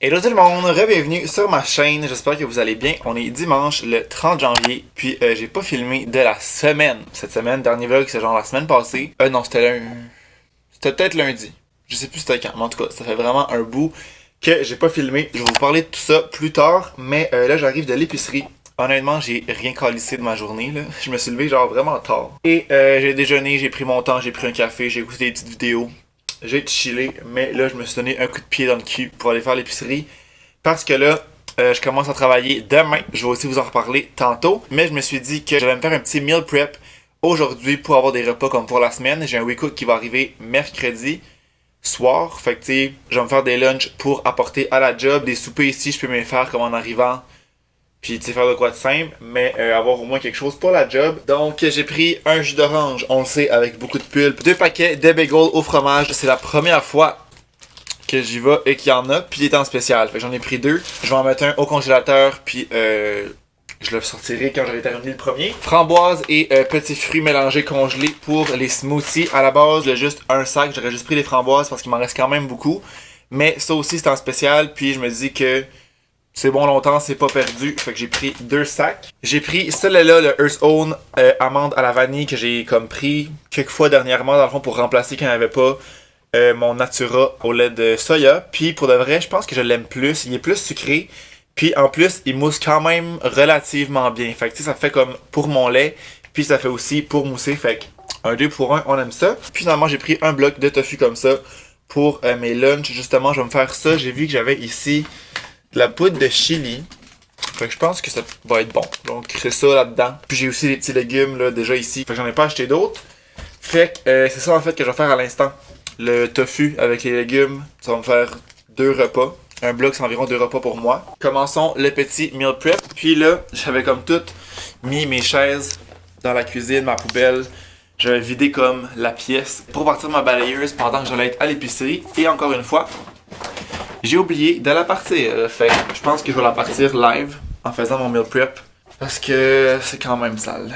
Hello tout le monde, re-bienvenue sur ma chaîne, j'espère que vous allez bien. On est dimanche le 30 janvier, puis j'ai pas filmé de la semaine. Cette semaine, dernier vlog c'est genre la semaine passée. Non, c'était peut-être lundi. Je sais plus c'était quand, mais en tout cas, ça fait vraiment un bout que j'ai pas filmé. Je vais vous parler de tout ça plus tard, mais là j'arrive de l'épicerie. Honnêtement, j'ai rien calissé de ma journée, là. Je me suis levé genre vraiment tard. Et j'ai déjeuné, j'ai pris mon temps, j'ai pris un café, j'ai écouté des petites vidéos. J'ai chillé, mais là je me suis donné un coup de pied dans le cul pour aller faire l'épicerie. Parce que là, je commence à travailler demain. Je vais aussi vous en reparler tantôt. Mais je me suis dit que j'allais me faire un petit meal prep aujourd'hui pour avoir des repas comme pour la semaine. J'ai un week-cook qui va arriver mercredi soir. Fait que tu sais, je vais me faire des lunchs pour apporter à la job. Des soupers ici, je peux me les faire comme en arrivant. Puis tu sais, faire de quoi de simple, mais avoir au moins quelque chose pour la job. Donc j'ai pris un jus d'orange, on le sait, avec beaucoup de pulpe. 2 paquets de bagels au fromage. C'est la première fois que j'y vais et qu'il y en a. Puis il est en spécial. Fait que j'en ai pris 2. Je vais en mettre un au congélateur. Puis je le sortirai quand j'aurai terminé le premier. Framboises et petits fruits mélangés congelés pour les smoothies. À la base, j'ai juste un sac. J'aurais juste pris les framboises parce qu'il m'en reste quand même beaucoup. Mais ça aussi, c'est en spécial. Puis je me dis que c'est bon longtemps, c'est pas perdu. Fait que j'ai pris 2 sacs. J'ai pris celui-là, le Earth's Own amande à la vanille, que j'ai comme pris quelques fois dernièrement, dans le fond, pour remplacer quand il n'y avait pas mon Natura au lait de soya. Puis pour de vrai, je pense que je l'aime plus. Il est plus sucré. Puis en plus, il mousse quand même relativement bien. Fait que tu sais, ça fait comme pour mon lait. Puis ça fait aussi pour mousser. Fait que un 2 pour 1, on aime ça. Puis finalement, j'ai pris un bloc de tofu comme ça pour mes lunchs. Justement, je vais me faire ça. J'ai vu que j'avais ici de la poudre de chili. Fait que je pense que ça va être bon. Donc c'est ça là-dedans. Puis j'ai aussi des petits légumes là déjà ici. Fait que j'en ai pas acheté d'autres. Fait que c'est ça en fait que je vais faire à l'instant. Le tofu avec les légumes, ça va me faire 2 repas. Un bloc c'est environ 2 repas pour moi. Commençons le petit meal prep. Puis là, j'avais comme tout mis mes chaises dans la cuisine, ma poubelle. J'avais vidé comme la pièce pour partir ma balayeuse pendant que j'allais être à l'épicerie. Et encore une fois, j'ai oublié de la partir. Fait que je pense que je vais la partir live en faisant mon meal prep. Parce que c'est quand même sale.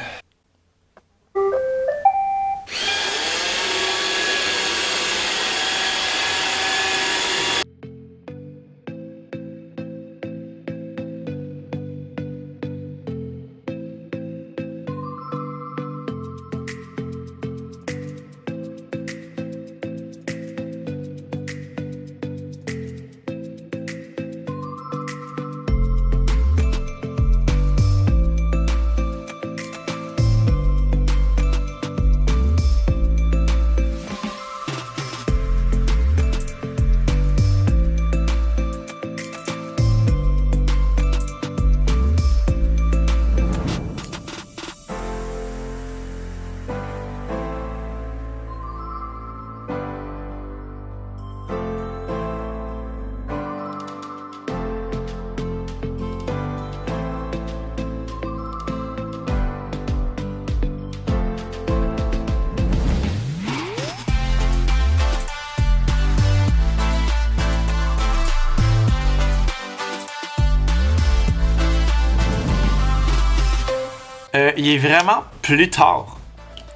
Il est vraiment plus tard.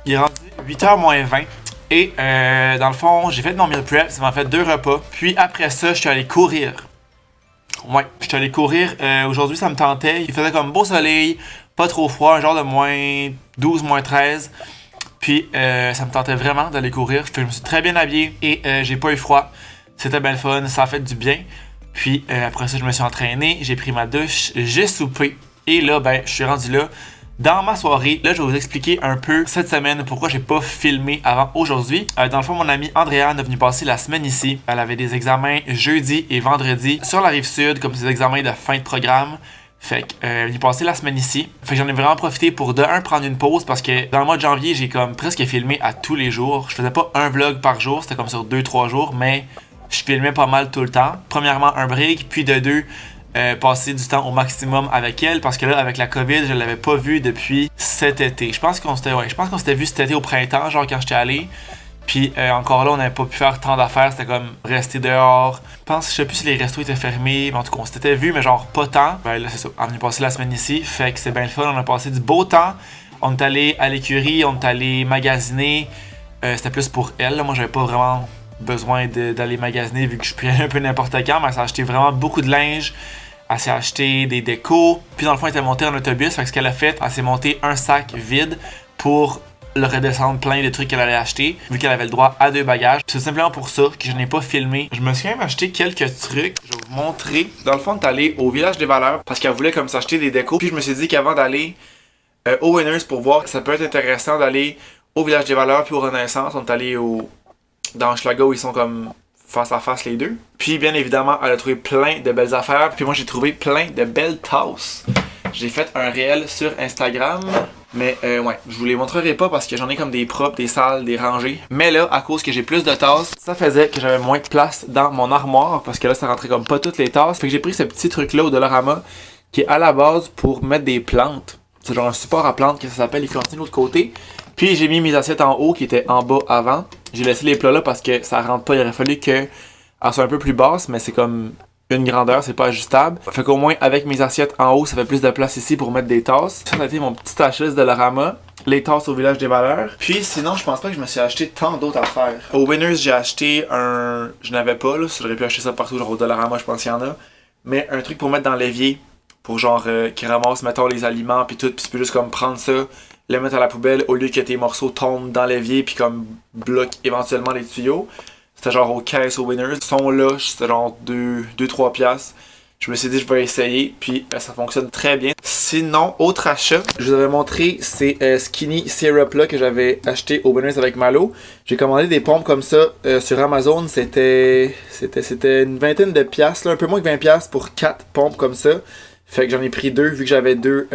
Il est rendu 8h moins 20. Et dans le fond, j'ai fait mon meal prep. Ça m'a fait 2 repas. Puis après ça, je suis allé courir. Ouais, je suis allé courir. Aujourd'hui, ça me tentait. Il faisait comme beau soleil. Pas trop froid. Un genre de moins 12, moins 13. Puis ça me tentait vraiment d'aller courir. Je me suis très bien habillé. Et j'ai pas eu froid. C'était bien le fun. Ça a fait du bien. Puis après ça, je me suis entraîné. J'ai pris ma douche. J'ai soupé. Et là, ben, je suis rendu là. Dans ma soirée, là je vais vous expliquer un peu cette semaine pourquoi j'ai pas filmé avant aujourd'hui. Dans le fond, mon amie Andréane est venue passer la semaine ici. Elle avait des examens jeudi et vendredi sur la Rive-Sud, comme des examens de fin de programme. Fait que elle est venue passer la semaine ici. Fait que j'en ai vraiment profité pour de un prendre une pause parce que dans le mois de janvier, j'ai comme presque filmé à tous les jours. Je faisais pas un vlog par jour, c'était comme sur 2-3 jours, mais je filmais pas mal tout le temps. Premièrement, un break, puis de 2, passer du temps au maximum avec elle parce que là avec la COVID je l'avais pas vue depuis cet été. Je pense qu'on s'était vu cet été au printemps, genre quand j'étais allé. Puis encore là on n'avait pas pu faire tant d'affaires, c'était comme rester dehors. Je sais plus si les restos étaient fermés, mais en tout cas on s'était vu mais genre pas tant. Ben là c'est ça, on est passé la semaine ici, fait que c'est bien le fun, on a passé du beau temps. On est allé à l'écurie, on est allé magasiner. C'était plus pour elle, là. Moi j'avais pas vraiment besoin d'aller magasiner vu que je peux aller un peu n'importe quand, mais elle s'est acheté vraiment beaucoup de linge. Elle s'est acheté des décos. Puis dans le fond, elle était montée en autobus. Fait que ce qu'elle a fait, elle s'est montée un sac vide pour le redescendre plein de trucs qu'elle allait acheter, vu qu'elle avait le droit à 2 bagages. C'est simplement pour ça que je n'ai pas filmé. Je me suis quand même acheté quelques trucs. Je vais vous montrer. Dans le fond, on est allé au Village des Valeurs parce qu'elle voulait comme s'acheter des décos. Puis je me suis dit qu'avant d'aller au Winners pour voir, ça peut être intéressant d'aller au Village des Valeurs puis au Renaissance. On est allé dans Hochelaga où ils sont comme face à face les deux. Puis bien évidemment, elle a trouvé plein de belles affaires. Puis moi, j'ai trouvé plein de belles tasses. J'ai fait un réel sur Instagram. Mais ouais, je vous les montrerai pas parce que j'en ai comme des propres, des sales, des rangées. Mais là, à cause que j'ai plus de tasses, ça faisait que j'avais moins de place dans mon armoire. Parce que là, ça rentrait comme pas toutes les tasses. Fait que j'ai pris ce petit truc-là au Dollarama qui est à la base pour mettre des plantes. C'est genre un support à plantes que ça s'appelle. Il continue de l'autre côté. Puis j'ai mis mes assiettes en haut qui étaient en bas avant. J'ai laissé les plats là parce que ça rentre pas. Il aurait fallu qu'elles soient un peu plus basses, mais c'est comme une grandeur, c'est pas ajustable. Fait qu'au moins avec mes assiettes en haut, ça fait plus de place ici pour mettre des tasses. Ça a été mon petit achat de Dollarama. Les tasses au Village des Valeurs. Puis sinon, je pense pas que je me suis acheté tant d'autres affaires. Au Winners, j'ai acheté un... Je n'avais pas, là. J'aurais pu acheter ça partout, genre au Dollarama, je pense qu'il y en a. Mais un truc pour mettre dans l'évier. Pour genre, qui ramasse, mettons, les aliments puis tout. Puis tu peux juste comme prendre ça, le mettre à la poubelle au lieu que tes morceaux tombent dans l'évier puis comme bloquent éventuellement les tuyaux. C'était genre aux caisses, aux Winners. Ils sont là, c'était genre 2-3 piastres. Je me suis dit, je vais essayer, puis ça fonctionne très bien. Sinon, autre achat, je vous avais montré ces Skinny Syrup là que j'avais acheté au Winners avec Malo. J'ai commandé des pompes comme ça sur Amazon. C'était une vingtaine de piastres, là, un peu moins que 20 piastres pour 4 pompes comme ça. Fait que j'en ai pris 2 vu que j'avais 2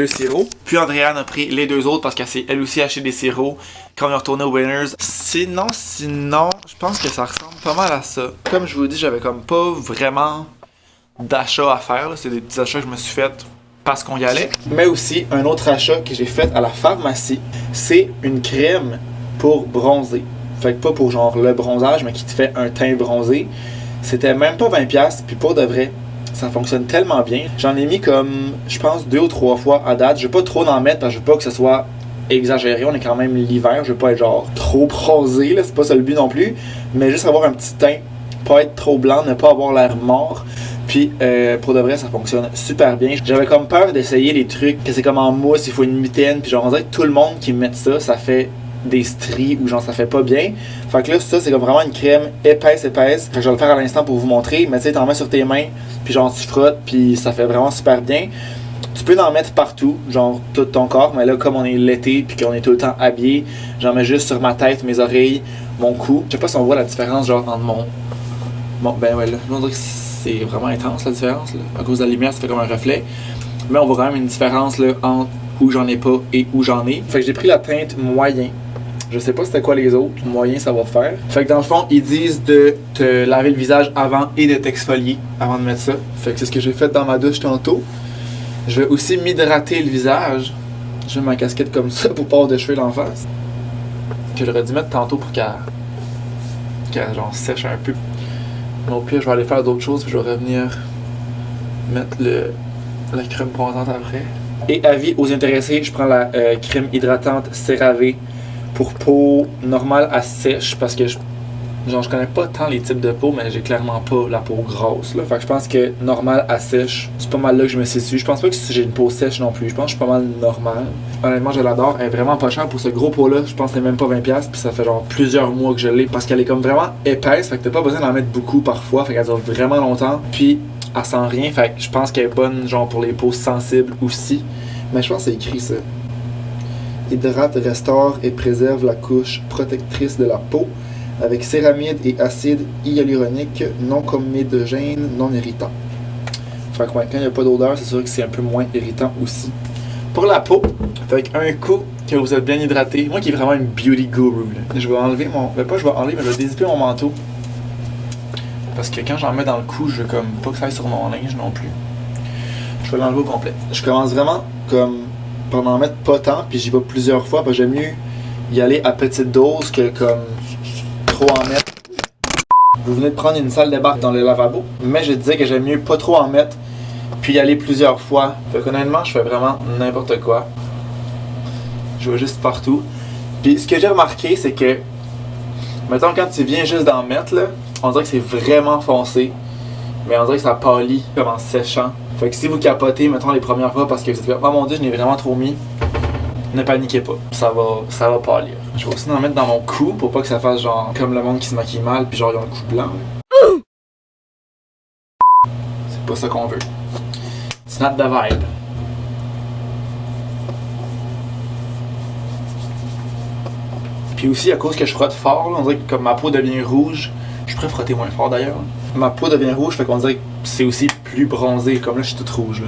sirops. Puis Andréane a pris les 2 autres parce qu'elle s'est elle aussi acheté des sirops quand on est retourné au Winners. Sinon, je pense que ça ressemble pas mal à ça. Comme je vous dis, j'avais comme pas vraiment d'achats à faire. C'est des petits achats que je me suis fait parce qu'on y allait. Mais aussi, un autre achat que j'ai fait à la pharmacie, c'est une crème pour bronzer. Fait que pas pour genre le bronzage, mais qui te fait un teint bronzé. C'était même pas 20$, puis pour de vrai, ça fonctionne tellement bien. J'en ai mis comme, je pense, 2 ou 3 fois à date. Je vais pas trop en mettre parce que je veux pas que ce soit exagéré. On est quand même l'hiver. Je veux pas être genre trop bronzé, là. C'est pas ça le but non plus. Mais juste avoir un petit teint, pas être trop blanc, ne pas avoir l'air mort. Puis pour de vrai, ça fonctionne super bien. J'avais comme peur d'essayer les trucs, que c'est comme en mousse, il faut une mitaine. Puis genre, on dirait que tout le monde qui met ça, ça fait des stries ou genre ça fait pas bien. Fait que là, ça, c'est comme vraiment une crème épaisse. Fait que je vais le faire à l'instant pour vous montrer. Mais tu sais, t'en mets sur tes mains, puis genre tu frottes, puis ça fait vraiment super bien. Tu peux en mettre partout, genre tout ton corps, mais là, comme on est l'été, puis qu'on est tout le temps habillé, j'en mets juste sur ma tête, mes oreilles, mon cou. Je sais pas si on voit la différence, genre entre Bon, ben ouais, là, je dirais que c'est vraiment intense la différence, là. À cause de la lumière, ça fait comme un reflet. Mais on voit quand même une différence, là, entre où j'en ai pas et où j'en ai. Fait que j'ai pris la teinte moyen. Je sais pas c'était quoi les autres. Moyen, ça va faire. Fait que dans le fond, ils disent de te laver le visage avant et de t'exfolier avant de mettre ça. Fait que c'est ce que j'ai fait dans ma douche tantôt. Je vais aussi m'hydrater le visage. Je mets ma casquette comme ça pour pas avoir de cheveux d'en face. Que j'aurais dû mettre tantôt pour qu'elle genre sèche un peu. Au pire, je vais aller faire d'autres choses puis je vais revenir mettre la crème bronzante après. Et avis aux intéressés, je prends la crème hydratante CeraVe pour peau normale à sèche parce que je connais pas tant les types de peau, mais j'ai clairement pas la peau grosse, là. Fait que je pense que normal à sèche, c'est pas mal là que je me situe. Je pense pas que j'ai une peau sèche non plus. Je pense que je suis pas mal normal. Honnêtement, je l'adore. Elle est vraiment pas chère pour ce gros pot-là. Je pense que c'est même pas 20$. Puis ça fait genre plusieurs mois que je l'ai parce qu'elle est comme vraiment épaisse. Fait que t'as pas besoin d'en mettre beaucoup parfois. Fait qu'elle dure vraiment longtemps. Puis elle sent rien. Fait que je pense qu'elle est bonne genre pour les peaux sensibles aussi. Mais je pense que c'est écrit ça. Hydrate, restaure et préserve la couche protectrice de la peau avec céramide et acide hyaluronique non comédogène, non irritant. Fait que ouais, quand il n'y a pas d'odeur, c'est sûr que c'est un peu moins irritant aussi. Pour la peau, avec un coup que vous êtes bien hydraté, moi qui est vraiment une beauty guru, là, je vais enlever mon... Ben pas je vais enlever, mais je vais dézipper mon manteau. Parce que quand j'en mets dans le cou, je veux comme pas que ça aille sur mon linge non plus. Je vais l'enlever au complet. Je commence vraiment comme par n'en mettre pas tant, puis j'y vais plusieurs fois, parce que j'aime mieux y aller à petite dose que comme trop en mettre. Vous venez de prendre une salle de bain dans le lavabo, mais je disais que j'aime mieux pas trop en mettre, puis y aller plusieurs fois. Fait qu'honnêtement, je fais vraiment n'importe quoi. Je vais juste partout. Puis ce que j'ai remarqué, c'est que Mettons, quand tu viens juste d'en mettre, là, on dirait que c'est vraiment foncé. Mais on dirait que ça pâlit comme en séchant. Fait que si vous capotez, mettons, les premières fois parce que vous êtes comme, oh mon dieu, je n'ai vraiment trop mis, ne paniquez pas. Ça va pâlir. Je vais aussi en mettre dans mon cou pour pas que ça fasse genre comme le monde qui se maquille mal puis genre ils ont le cou blanc. C'est pas ça qu'on veut. It's not the vibe. Puis aussi, à cause que je frotte fort, là, on dirait que comme ma peau devient rouge, je pourrais frotter moins fort d'ailleurs. Ma peau devient rouge, fait qu'on dirait que c'est aussi plus bronzé, comme là je suis toute rouge. Là.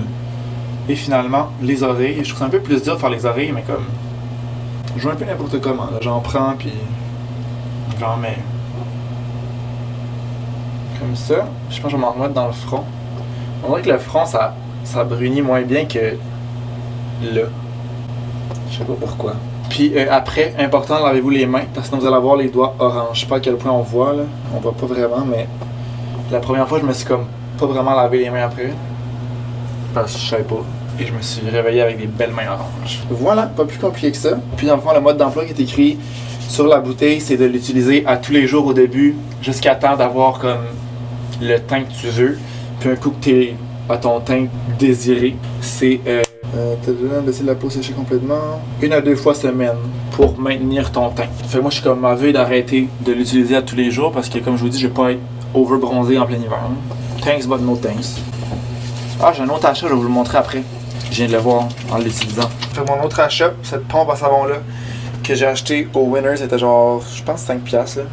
Et finalement, les oreilles, je trouve ça un peu plus dur de faire les oreilles, mais comme. Je joue un peu n'importe comment, là. J'en prends, puis. J'en mets. Comme ça. Je pense que je vais m'en remettre dans le front. On dirait que le front, ça brunit moins bien que. Là. Je sais pas pourquoi. Puis après, important, lavez-vous les mains parce que sinon vous allez avoir les doigts orange. Je sais pas à quel point on voit là, on voit pas vraiment, mais la première fois je me suis comme pas vraiment lavé les mains après parce que je savais pas. Et je me suis réveillé avec des belles mains oranges. Voilà, pas plus compliqué que ça. Puis dans le fond, le mode d'emploi qui est écrit sur la bouteille, c'est de l'utiliser à tous les jours au début jusqu'à temps d'avoir comme le teint que tu veux. Puis un coup que t'es à ton teint désiré, c'est t'as besoin de laisser la peau sécher complètement 1 à 2 fois semaine pour maintenir ton teint. Fait que moi je suis comme à veille d'arrêter de l'utiliser à tous les jours parce que comme je vous dis, je vais pas être over bronzé en plein hiver. Thanks but no thanks. Ah, j'ai un autre achat, je vais vous le montrer après. Je viens de le voir en l'utilisant. Fait que mon autre achat, cette pompe à savon là que j'ai acheté au Winners, c'était genre je pense 5$ là.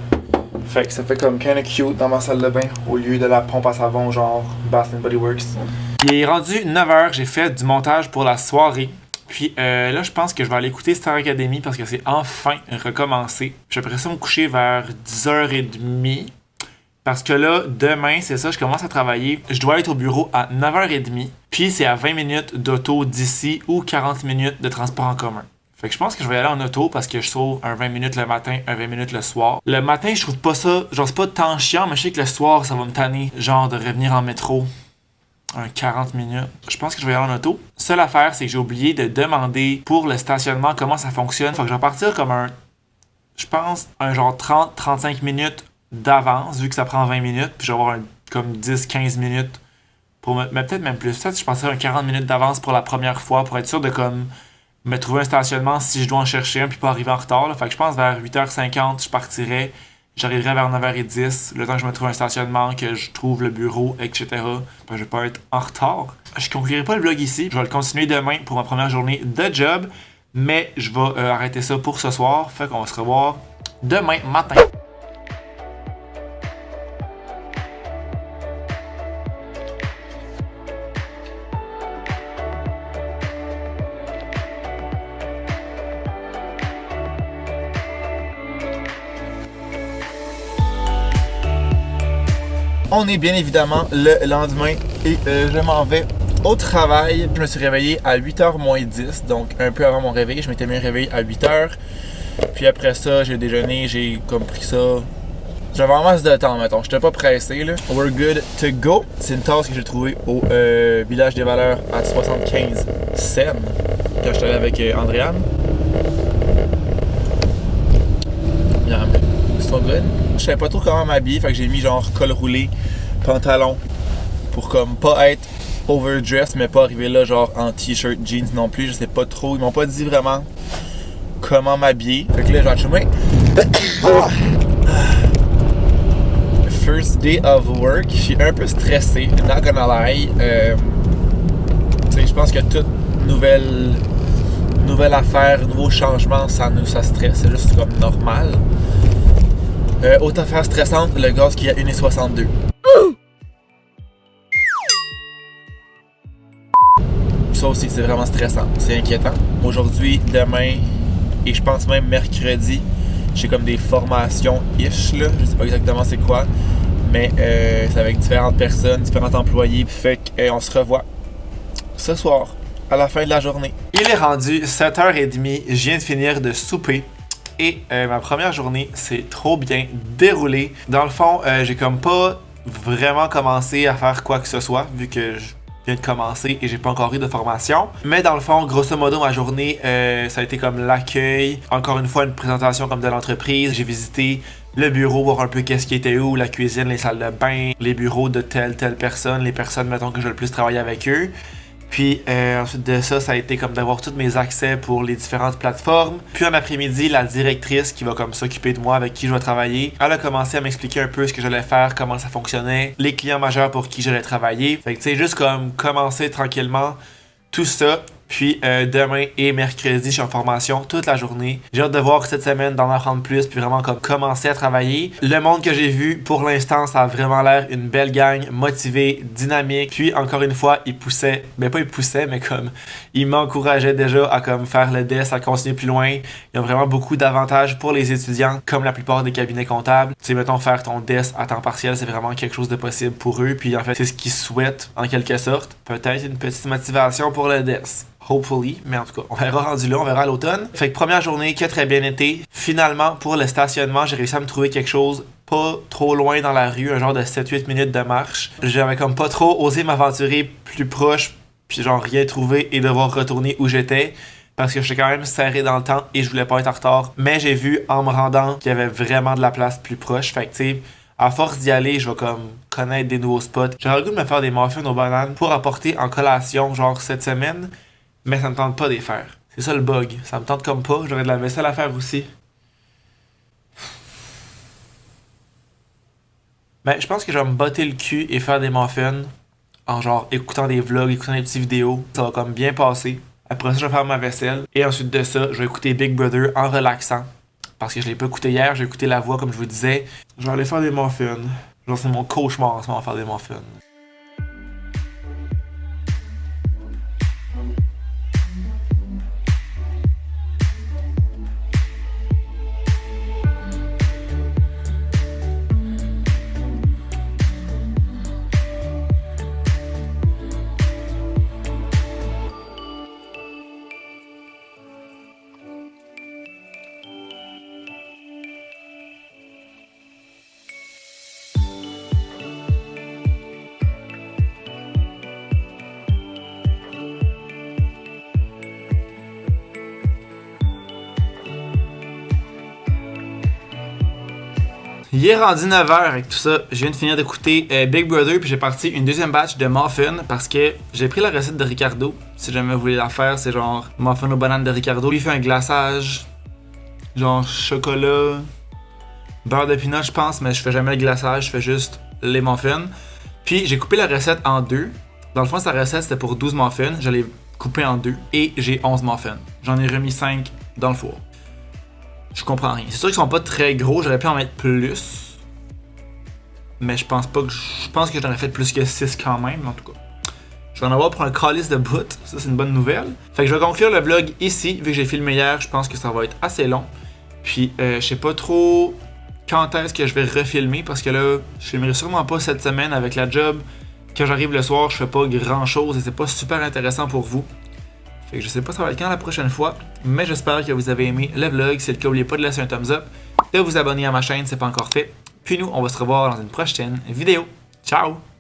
Fait que ça fait comme kinda cute dans ma salle de bain au lieu de la pompe à savon genre Bath & Body Works. Il est rendu 9h, j'ai fait du montage pour la soirée. Puis là, je pense que je vais aller écouter Star Academy parce que c'est enfin recommencé. J'aimerais ça me coucher vers 10h30. Parce que là, demain, c'est ça, je commence à travailler. Je dois être au bureau à 9h30. Puis c'est à 20 minutes d'auto d'ici ou 40 minutes de transport en commun. Fait que je pense que je vais y aller en auto parce que je sauve un 20 minutes le matin, un 20 minutes le soir. Le matin, je trouve pas ça, genre c'est pas tant chiant, mais je sais que le soir, ça va me tanner, genre de revenir en métro. Un 40 minutes. Je pense que je vais y aller en auto. Seule affaire, c'est que j'ai oublié de demander pour le stationnement comment ça fonctionne. Faut que je vais partir comme je pense, un genre 30-35 minutes d'avance, vu que ça prend 20 minutes. Puis je vais avoir comme 10-15 minutes pour mais peut-être même plus. Peut-être que je passerai un 40 minutes d'avance pour la première fois pour être sûr de comme me trouver un stationnement si je dois en chercher un puis pas arriver en retard. Là. Fait que je pense vers 8h50, je partirai. J'arriverai vers 9h10, le temps que je me trouve un stationnement, que je trouve le bureau, etc. Je vais pas être en retard. Je conclurai pas le vlog ici. Je vais le continuer demain pour ma première journée de job. Mais je vais arrêter ça pour ce soir. Fait qu'on va se revoir demain matin. On est bien évidemment le lendemain et je m'en vais au travail. Je me suis réveillé à 8h moins 10, donc un peu avant mon réveil. Je m'étais mis réveillé à 8h. Puis après ça, j'ai déjeuné, j'ai comme pris ça. J'avais en masse de temps, mettons. J'étais pas pressé, là. We're good to go. C'est une tasse que j'ai trouvée au Village des Valeurs à 75 cents quand j'étais allé avec Andréane. Bien, c'est so good. Je savais pas trop comment m'habiller, fait que j'ai mis genre col roulé, pantalon, pour comme pas être overdressed, mais pas arriver là genre en t-shirt, jeans non plus, je sais pas trop, ils m'ont pas dit vraiment comment m'habiller. Fait que là, je vais acheter First day of work, je suis un peu stressé, not gonna lie. Je pense que toute nouvelle affaire, nouveau changement, ça stresse, c'est juste comme normal. Autre affaire stressante, le gaz qui est à 1,62. Ça aussi, c'est vraiment stressant. C'est inquiétant. Aujourd'hui, demain et je pense même mercredi, j'ai comme des formations-ish, là. Je sais pas exactement c'est quoi. Mais c'est avec différentes personnes, différents employés. Fait qu'on se revoit ce soir, à la fin de la journée. Il est rendu 7h30. Je viens de finir de souper. Et ma première journée s'est trop bien déroulée. Dans le fond, j'ai comme pas vraiment commencé à faire quoi que ce soit, vu que je viens de commencer et j'ai pas encore eu de formation. Mais dans le fond, grosso modo, ma journée, ça a été comme l'accueil. Encore une fois, une présentation comme de l'entreprise. J'ai visité le bureau, voir un peu qu'est-ce qui était où, la cuisine, les salles de bain, les bureaux de telle personne, les personnes, mettons, que je vais le plus travailler avec eux. Puis ensuite de ça, ça a été comme d'avoir tous mes accès pour les différentes plateformes. Puis en après-midi, la directrice qui va comme s'occuper de moi, avec qui je vais travailler, elle a commencé à m'expliquer un peu ce que j'allais faire, comment ça fonctionnait, les clients majeurs pour qui j'allais travailler. Fait que tu sais, juste comme commencer tranquillement tout ça. Puis demain et mercredi, je suis en formation toute la journée. J'ai hâte de voir cette semaine, d'en apprendre plus, puis vraiment comme commencer à travailler. Le monde que j'ai vu, pour l'instant, ça a vraiment l'air une belle gang, motivée, dynamique. Puis encore une fois, ils poussaient, ben pas ils poussaient, mais comme ils m'encourageaient déjà à comme faire le DES, à continuer plus loin. Il y a vraiment beaucoup d'avantages pour les étudiants, comme la plupart des cabinets comptables. Tu sais, mettons, faire ton DES à temps partiel, c'est vraiment quelque chose de possible pour eux. Puis en fait, c'est ce qu'ils souhaitent en quelque sorte. Peut-être une petite motivation pour le DES. Hopefully, mais en tout cas, on verra rendu là, on verra à l'automne. Fait que première journée qui a très bien été. Finalement, pour le stationnement, j'ai réussi à me trouver quelque chose pas trop loin dans la rue, un genre de 7-8 minutes de marche. J'avais comme pas trop osé m'aventurer plus proche, puis genre rien trouver et devoir retourner où j'étais. Parce que j'étais quand même serré dans le temps et je voulais pas être en retard. Mais j'ai vu en me rendant qu'il y avait vraiment de la place plus proche. Fait que tu sais, à force d'y aller, je vais comme connaître des nouveaux spots. J'aurais le goût de me faire des muffins aux bananes pour apporter en collation, genre cette semaine. Mais ça me tente pas de les faire. C'est ça le bug. Ça me tente comme pas. J'aurais de la vaisselle à faire aussi. Ben, je pense que je vais me botter le cul et faire des muffins en genre écoutant des vlogs, écoutant des petites vidéos. Ça va comme bien passer. Après ça, je vais faire ma vaisselle. Et ensuite de ça, je vais écouter Big Brother en relaxant. Parce que je l'ai pas écouté hier, j'ai écouté La Voix comme je vous disais. Je vais aller faire des muffins. Genre c'est mon cauchemar en ce moment, faire des muffins. Il est rendu 9h avec tout ça. Je viens de finir d'écouter Big Brother puis j'ai parti une deuxième batch de muffins parce que j'ai pris la recette de Ricardo. Si jamais vous voulez la faire, c'est genre muffin aux bananes de Ricardo. Lui il fait un glaçage, genre chocolat, beurre de pinot je pense, mais je fais jamais le glaçage, je fais juste les muffins. Puis j'ai coupé la recette en deux. Dans le fond, sa recette c'était pour 12 muffins. Je l'ai coupé en deux et j'ai 11 muffins. J'en ai remis 5 dans le four. Je comprends rien. C'est sûr qu'ils sont pas très gros, j'aurais pu en mettre plus. Mais je pense pas que. Je pense que j'en ai fait plus que 6 quand même, en tout cas. Je vais en avoir pour un calice de bout. Ça, c'est une bonne nouvelle. Fait que je vais conclure le vlog ici. Vu que j'ai filmé hier, je pense que ça va être assez long. Puis, je sais pas trop quand est-ce que je vais refilmer. Parce que là, je filmerai sûrement pas cette semaine avec la job. Quand j'arrive le soir, je fais pas grand chose et c'est pas super intéressant pour vous. Fait que je sais pas ça va être quand la prochaine fois, mais j'espère que vous avez aimé le vlog. Si c'est le cas, n'oubliez pas de laisser un thumbs up, de vous abonner à ma chaîne si c'est pas encore fait. Puis nous, on va se revoir dans une prochaine vidéo. Ciao!